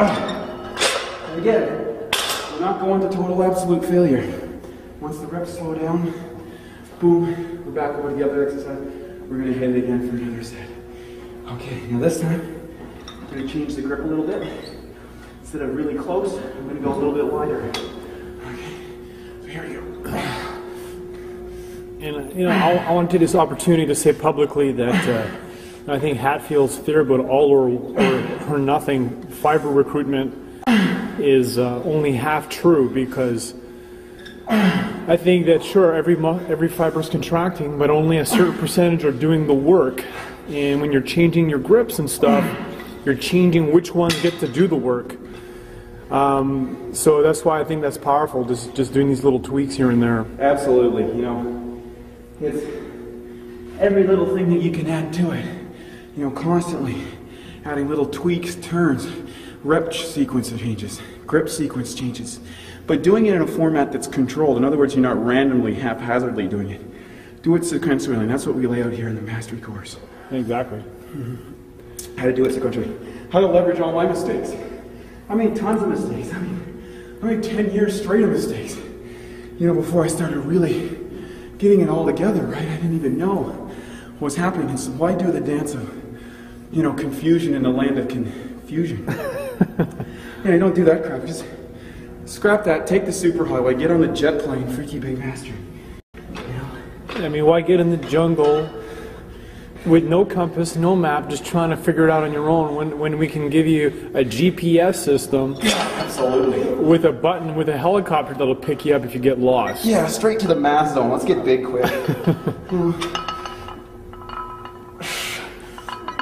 And again, we're not going to total absolute failure. Once the reps slow down, boom, we're back over to the other exercise. We're going to hit it again for another set. Okay, now this time, I'm going to change the grip a little bit. Instead of really close, I'm going to go a little bit wider. Okay, so here we go. And you know, I want to take this opportunity to say publicly that I think Hatfield's theory about all or nothing fiber recruitment is only half true, because I think that sure, every fiber is contracting, but only a certain percentage are doing the work. And when you're changing your grips and stuff, you're changing which ones get to do the work. So that's why I think that's powerful, just doing these little tweaks here and there. Absolutely, you know, it's every little thing that you can add to it. You know, constantly adding little tweaks, turns, rep sequence changes, grip sequence changes. But doing it in a format that's controlled. In other words, you're not randomly, haphazardly doing it. Do it sequentially, and that's what we lay out here in the mastery course. Exactly. How to do it sequentially. How to leverage all my mistakes. I made tons of mistakes. I made 10 years straight of mistakes. You know, before I started really getting it all together, right? I didn't even know what was happening. So why do the dance of, you know, confusion in the land of confusion? Yeah, don't do that crap. Just scrap that, take the superhighway, get on the jet plane, Freaky Big Master. You know? I mean, why get in the jungle with no compass, no map, just trying to figure it out on your own when we can give you a GPS system? Absolutely. With a button, with a helicopter that'll pick you up if you get lost. Yeah, straight to the math zone. Let's get big quick.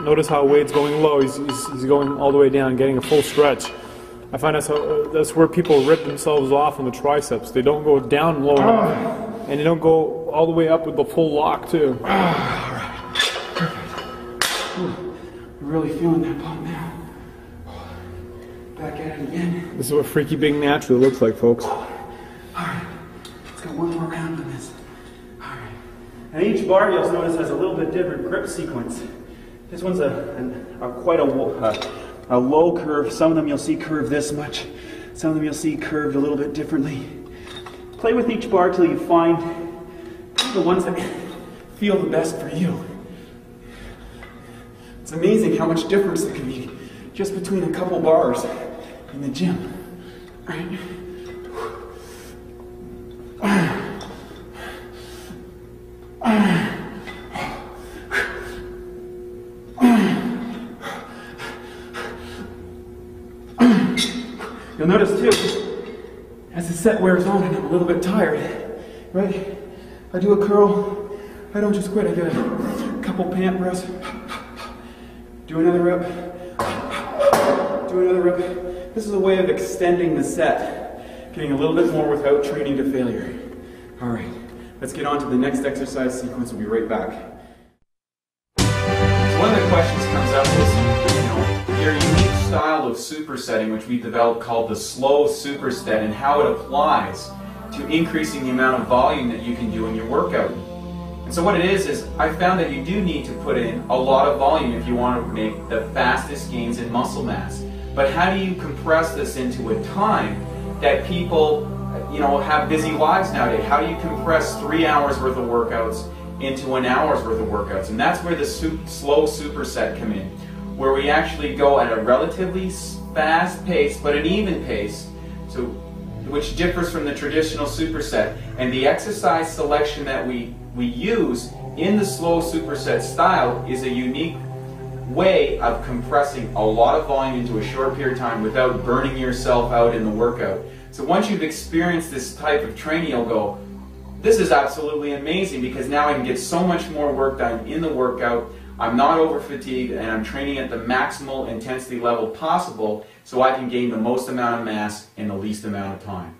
Notice how Wade's going low. He's going all the way down, getting a full stretch. I find that's where people rip themselves off on the triceps. They don't go down low enough, and they don't go all the way up with the full lock too. All right. Perfect. I'm really feeling that pump now. Back at it again. This is what Freaky Big naturally looks like, folks. All right. Let's go one more round on this. All right. And each bar, you'll notice, has a little bit different grip sequence. This one's quite a low curve. Some of them you'll see curved this much. Some of them you'll see curved a little bit differently. Play with each bar till you find the ones that feel the best for you. It's amazing how much difference there can be just between a couple bars in the gym. Right? You'll notice too, as the set wears on and I'm a little bit tired, right? I do a curl, I don't just quit, I get a couple pant breaths, do another rep, do another rep. This is a way of extending the set, getting a little bit more without training to failure. All right, let's get on to the next exercise sequence. We'll be right back. One of the questions comes up is, your unique style of supersetting, which we developed called the slow superset, and how it applies to increasing the amount of volume that you can do in your workout. And so what it is I found that you do need to put in a lot of volume if you want to make the fastest gains in muscle mass. But how do you compress this into a time that people, have busy lives nowadays? How do you compress 3 hours worth of workouts into an hour's worth of workouts? And that's where the slow superset come in, where we actually go at a relatively fast pace, but an even pace, which differs from the traditional superset. And the exercise selection that we use in the slow superset style is a unique way of compressing a lot of volume into a short period of time without burning yourself out in the workout. So once you've experienced this type of training, you'll go, this is absolutely amazing, because now I can get so much more work done in the workout. I'm not over fatigued, and I'm training at the maximal intensity level possible, so I can gain the most amount of mass in the least amount of time.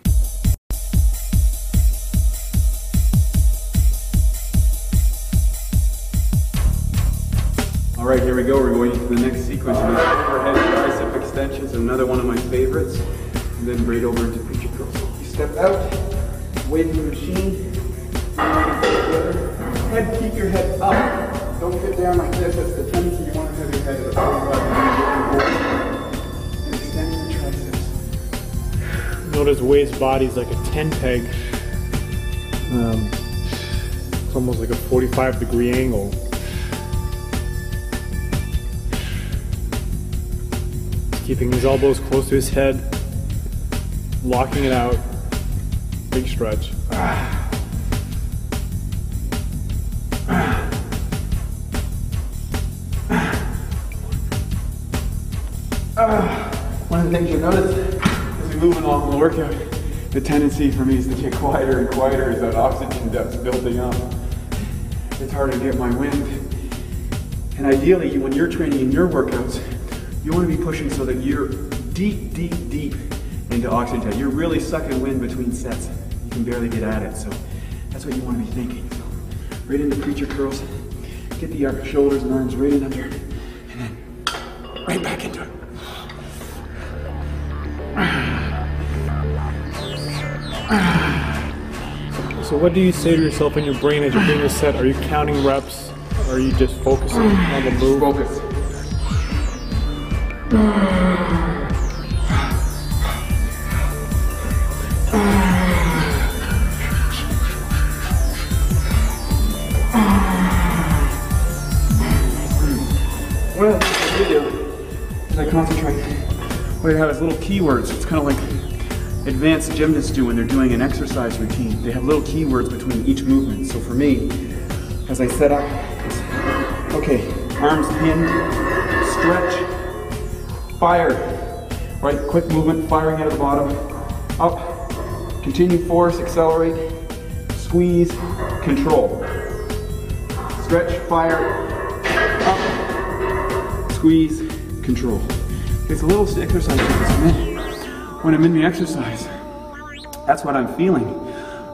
All right, here we go. We're going into the next sequence of overhead tricep extensions, another one of my favorites, and then right over into picture curls. So you step out, away from the machine, head, keep your head up. Don't get down like this. That's the tendency. You want to have your head at a 45 degree angle and extend your Notice Wade's body's like a 10 peg. It's almost like a 45-degree angle. Keeping his elbows close to his head, locking it out. Big stretch. One of the things you'll notice as we move along in the workout, the tendency for me is to get quieter and quieter as that oxygen depth's building up. It's harder to get my wind. And ideally, when you're training in your workouts, you want to be pushing so that you're deep, deep, deep into oxygen. You're really sucking wind between sets. You can barely get at it, so that's what you want to be thinking. So, right into preacher curls, get the shoulders and arms right in under, and then right back into it. So what do you say to yourself in your brain as you're doing a set? Are you counting reps? Or are you just focusing on the move? Focus. One of the things I do is I concentrate where you have these little keywords. It's kind of like advanced gymnasts do when they're doing an exercise routine. They have little keywords between each movement. So for me, as I set up, it's, okay, arms pinned, stretch, fire. Right, quick movement, firing out of the bottom, up, continue, force, accelerate, squeeze, control. Stretch, fire, up, squeeze, control. It's a little exercise when I'm in the exercise. That's what I'm feeling.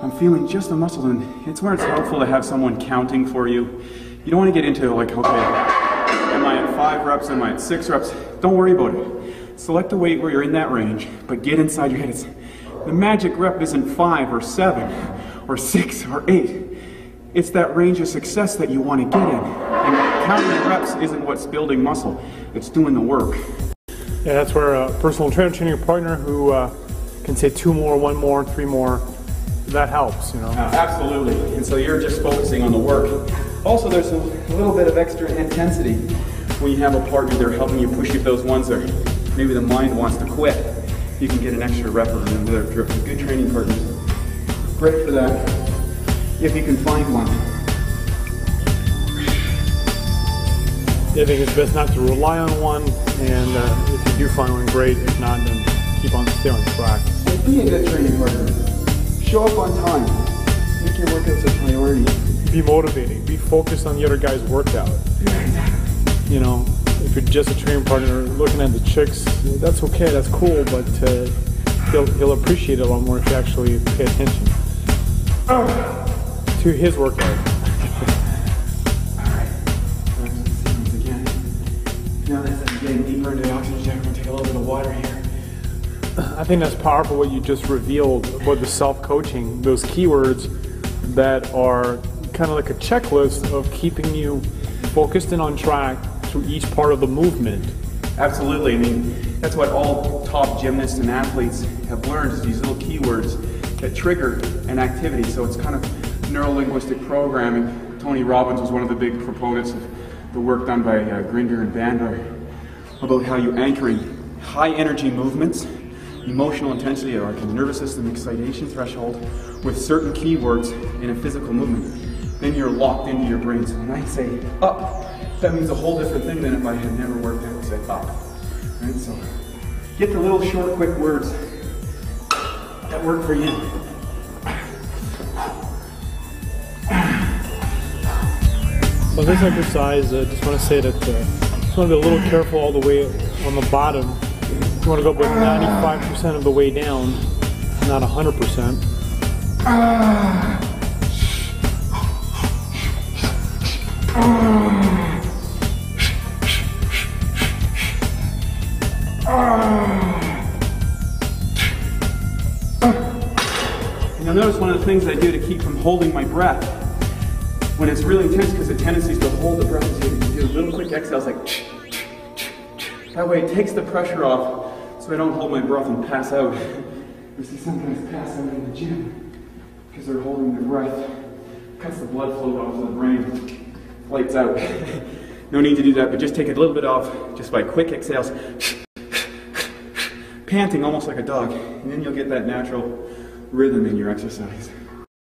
I'm feeling just the muscle, and it's where it's helpful to have someone counting for you. You don't want to get into like, okay, am I at 5 reps, am I at 6 reps? Don't worry about it. Select a weight where you're in that range, but get inside your head. The magic rep isn't 5 or 7 or 6 or 8. It's that range of success that you want to get in. And counting reps isn't what's building muscle. It's doing the work. Yeah, that's where a personal trainer training your partner who can say 2 more, 1 more, 3 more, that helps, you know. Absolutely. And so you're just focusing on the work. Also, there's a little bit of extra intensity when you have a partner there helping you push if those ones are, maybe the mind wants to quit. You can get an extra rep or another grip. Good training partners. Great for that, if you can find one. I think it's best not to rely on one, and if you do find one, great. If not, then stay on track. And be a good training partner. Show up on time. Make your workouts a priority. Be motivating. Be focused on the other guy's workout. You know, if you're just a training partner looking at the chicks, that's okay, that's cool, but he'll appreciate it a lot more if you actually pay attention to his workout. Now that I'm getting deeper into the oxygen tank, I'm going to take a little bit of water here. I think that's powerful what you just revealed about the self-coaching, those keywords that are kind of like a checklist of keeping you focused and on track through each part of the movement. Absolutely. I mean, that's what all top gymnasts and athletes have learned, is these little keywords that trigger an activity. So it's kind of neuro-linguistic programming. Tony Robbins was one of the big proponents of the work done by Grinder and Bandler about how you anchoring high energy movements, emotional intensity, like a nervous system excitation threshold, with certain keywords in a physical movement. Then you're locked into your brain. So when I say up, that means a whole different thing than if I had never worked out and said up. Right? So get the little short, quick words that work for you. So this exercise, I just want to say that just want to be a little careful all the way on the bottom. You want to go about 95% of the way down, not 100%. And you'll notice one of the things I do to keep from holding my breath when it's really intense, because the tendency is to hold the breath, so you do little quick exhales like that way it takes the pressure off so I don't hold my breath and pass out. We see some guys pass out in the gym because they're holding their breath. Cuts the blood flow off to the brain. Lights out. No need to do that, but just take a little bit off just by quick exhales. Panting almost like a dog. And then you'll get that natural rhythm in your exercise.